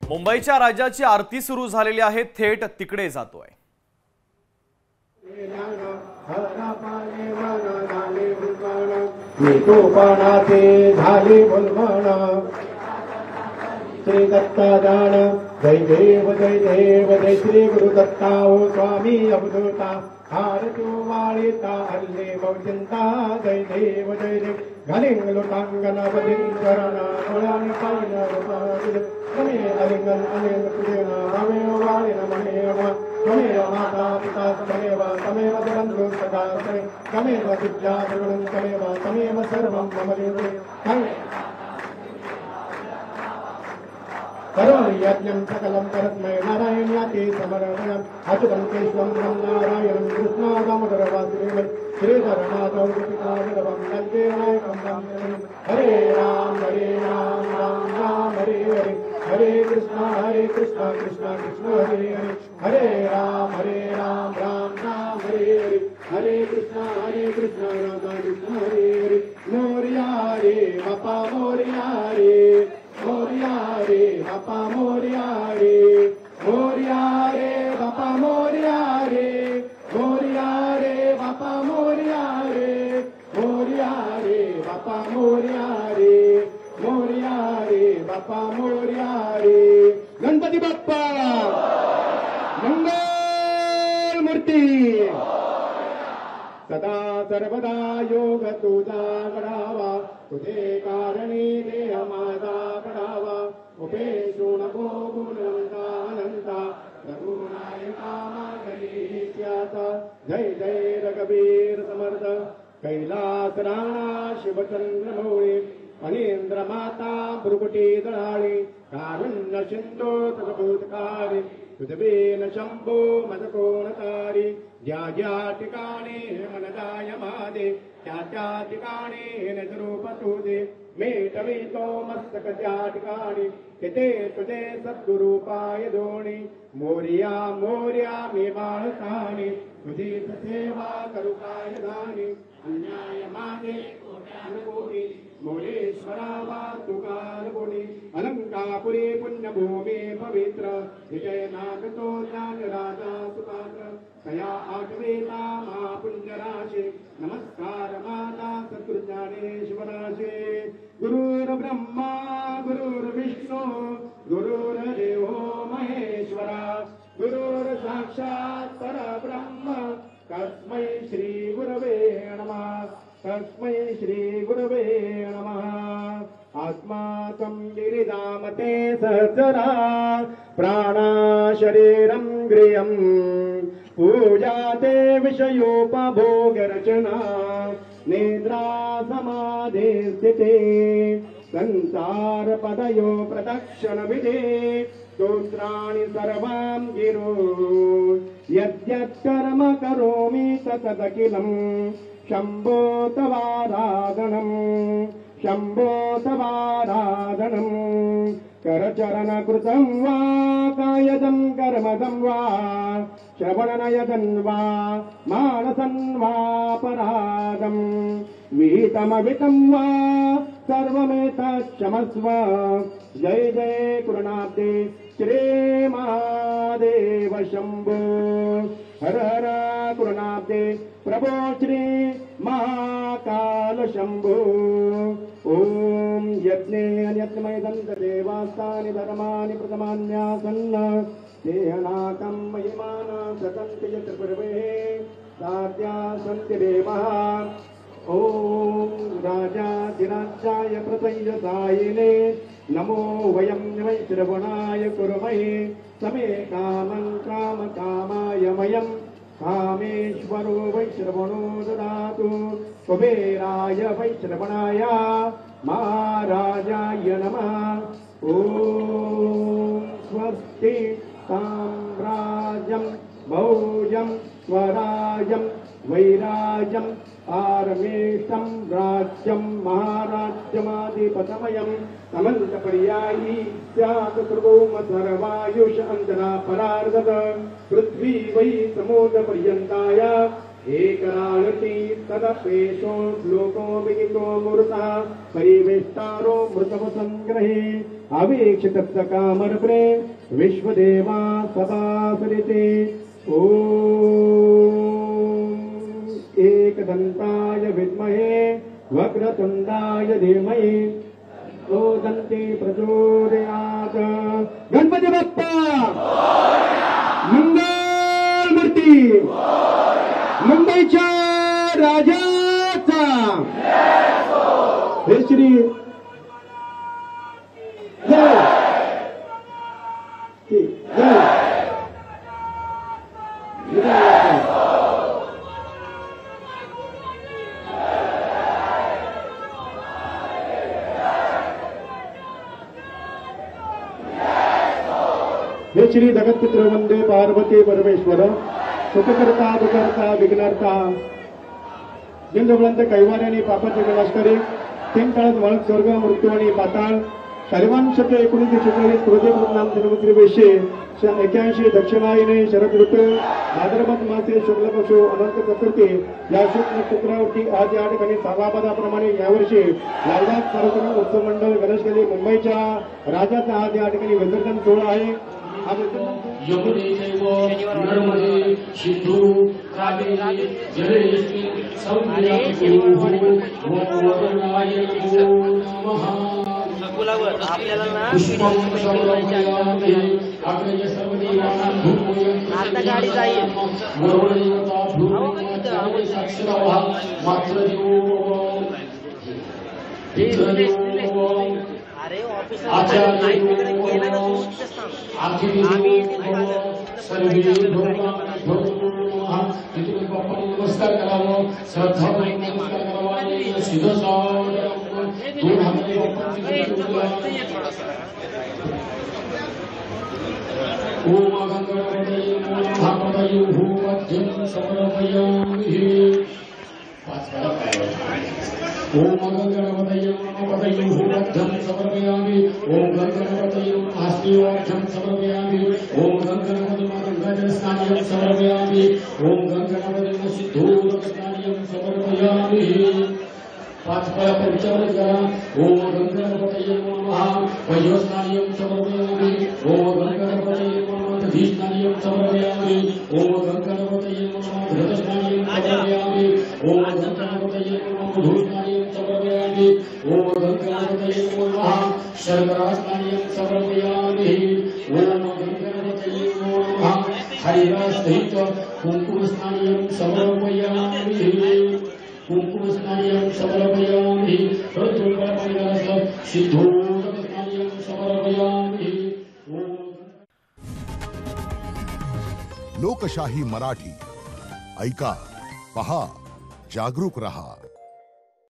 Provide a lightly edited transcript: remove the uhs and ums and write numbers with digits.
मुंबईच्या राजाची आरती सुरू झालेली आहे, थेट तिकडे जातोय। श्री दत्तादान जय देव जय श्री गुरु दत्ता ओ स्वामी अवधूता हारतू वाळीता हल्ले बहुचिंता जय देव घालिंग लोटांगण बलिंगरण मुळाने पाहिलं कमे अलिंगन अनेक तुझेना रमेव वाळीन महेव कमेव माता पिता तमेव बंधु सदा कमेव विद्या गुरुं तमेव सर्वं मम देवे करोमि यज्ञं सकलं परस्मै नारायण्याति समर्पयामि अच्युतं केशवं नारायणं कृष्णं दामोदरं वासुदेवं श्रीधरनाथं गोपिकावल्लभं वन्दे हरे राम राम राम हरे हरे हरे कृष्ण कृष्ण कृष्ण हरे हरे हरे राम राम राम हरे हरे हरे कृष्ण राम कृष्ण हरे हरे मोरिया रे बापा मोरिया रे मोरिया रे बापा मोरिया रे मोरिया रे बापा मोरिया रे मोरिया रे बापा मोरिया रे मोरिया रे बापा मोरिया रे मोरिया रे बापा मोरिया रे गणपती बाप्पा मंगल मूर्ती सदा सर्वदा योग तुझा घडावा तुझे कारणी देह माझा घडावा उपेशो नको गुणवंता रघुनायका मागली त्याचा जय जय रघुवीर समर्थ कैलास राणा शिवचंद्र मौळी अनिंद्र माता भृकुटी दळाळी कारुण्य सिंधू तद्भूतकारी तुझबेन शंभो मदकोणकारी ज्या ज्या ठिकाणी मनदाय मादे त्या ठिकाणी नजरूप तुझे मेटवितो मस्तक त्या ठिकाणी तिथे तुझे सद्गुरु पाय दोणी मोरिया मोर्या मी बाळसाणी तुझी सेवा करू काय दानी अन्याय माझे कोटी मोरेश्वरावा तुकार कोणी अलंकापुरी पुण्यभूमी पवित्र विजय नागतो ज्ञान राजा सुपात्र तया आठवेता महापुण्यराशे नमस्कार माता सद्गुरुज्ञानेश्वराशे गुरुर्ब्रह्मा गुरुर्विष्णू गुरुर्देवो महेश्वरा गुरुर्साक्षात् परब्रह्म तस्मै श्री गुरवे नमः तस्मै श्री गुरवे नमः आत्माकं गिरिधामते सहचरा प्राणा शरीरं गृहं पूजाते विषयोपभोगरचना निद्रा समाधि स्थिते संसार पदयो प्रदक्षिण विधे स्तोत्राणि सर्वां गिरो यद्यत् कर्म करोमि तदखिलं शम्भो तवाराधनं शम्भो तवाराधनं करचरणकृतं वा कायदं कर्मदं वा श्रवणनयदं वा मानसं वा परादं विहितमवितं वा सर्वमेतत् क्षमस्व जय जय गुरुनाथे श्री महादेव शंभो हर हर गुरुनाथे प्रभो श्री महाकाल शंभो ओम यज्ञे अन्यत्मय दंत देवास्तानि धर्मानि प्रथमान्यासन्न देहनाकं महिमान सतन्ति यत्र पूर्वे सात्या सन्ति देवः ओम राजाधिराजाय प्रतयसायिने नमो वयं वै श्रवणाय कुर्महे समे कामं काम कामाय मयं कामेश्वरो वै श्रवणो ददातु कुबेराय वै श्रवणाय महाराजाय नमः ओम स्वस्ति साम्राज्यं भोजं स्वराज्यं वैराज्यं आरमेशं राज्यं महाराज्यमाधिपतमयं समन्तपर्यायी स्यात् सर्वोम सर्वायुष अन्तरा परार्गत पृथ्वी वै समुद्रपर्यन्ताय एकराळती तदपेशो लोको विगितो मूर्ता परिवेष्टारो मृतवसंग्रहे अवीक्षित कामरप्रे विश्वदेवा सदा सरिते ओम एकदंताय विद्महे वक्रतुंडाय धीमहि तन्नो प्रचोदयात्। गणपती बाप्पा मंगल मूर्ती मुंबईच्या राजाचा हे श्री जय हे श्री जगत्पुत्र वंदे पार्वती परमेश्वर सुखकर्ता दुखर्ता विघ्नर्ता जिंदबुलंद कैवाऱ्याने पापाचे विनाश करे तीन काळात वळख स्वर्ग मृत्यू आणि पाताळ सर्वांशत 1946 कृतीकृतनाम जन्मत्रिवेशे 81 दक्षिणायने शरद ऋतू भाद्रपद मासे शुक्ल पशु अनंत चतुर्थी या शुक्ल नक्षत्रावरती आज या ठिकाणी सालाबादाप्रमाणे यावर्षी लालदास कार्यक्रम उत्सव मंडळ गणेशगली मुंबईच्या राजाचा आज या ठिकाणी विसर्जन सोहळा आहे। यमुने चैव नर्मदे सिंधु कावेरी जलेस्मिन् संध्याकुरु वरदाय नमः। आपल्याला ना पुष्पं समर्पयामि अग्रज सर्वदेवानां भूमोऽयं आता गाडी जाईल वरुणदेवता भूमि साक्षरः मातृदेवो पितृदेवो अरे ऑफिस आचार्य नमस्कार करावं श्रद्धा नमस्कार करावा सिद्ध दोन हाताने ओम गंगणपतये नमः पतये भूमध्यं समर्पयामि। ओम गंगणपतये नमः पतये भूमध्यं समर्पयामि। ओम गंगणपतये हस्तिवाक्यं समर्पयामि। ओम गंगणपतये गंगाजलस्नानं समर्पयामि। ओम गंगणपतये सिद्धोदकस्नानं समर्पयामि। पाच पाया परिचालन करा। ओम गंगणपतये नमः वयोस्नानं समर्पयामि। ओम गंगणपतये नमः दधीस्नानं समर्पयामि। ओम गंगणपतये नमः घृतस्नानं समर्पयामि। ओम गंगणपतये नमः मधुस्नानं समर्पयामि। ओम गंगणपतये नमः शर्करास्नानं समर्पयामि। ओम गंगणपतये नमः हरिवासहित कुंकुमस्नानं समर्पयामि। कुंकुमस्नानं समर्पयामि। ऋतुपर्वणिरस सिद्धोदकस्नानं समर्पयामि। लोकशाही मराठी ऐका, पहा, जागरूक रहा।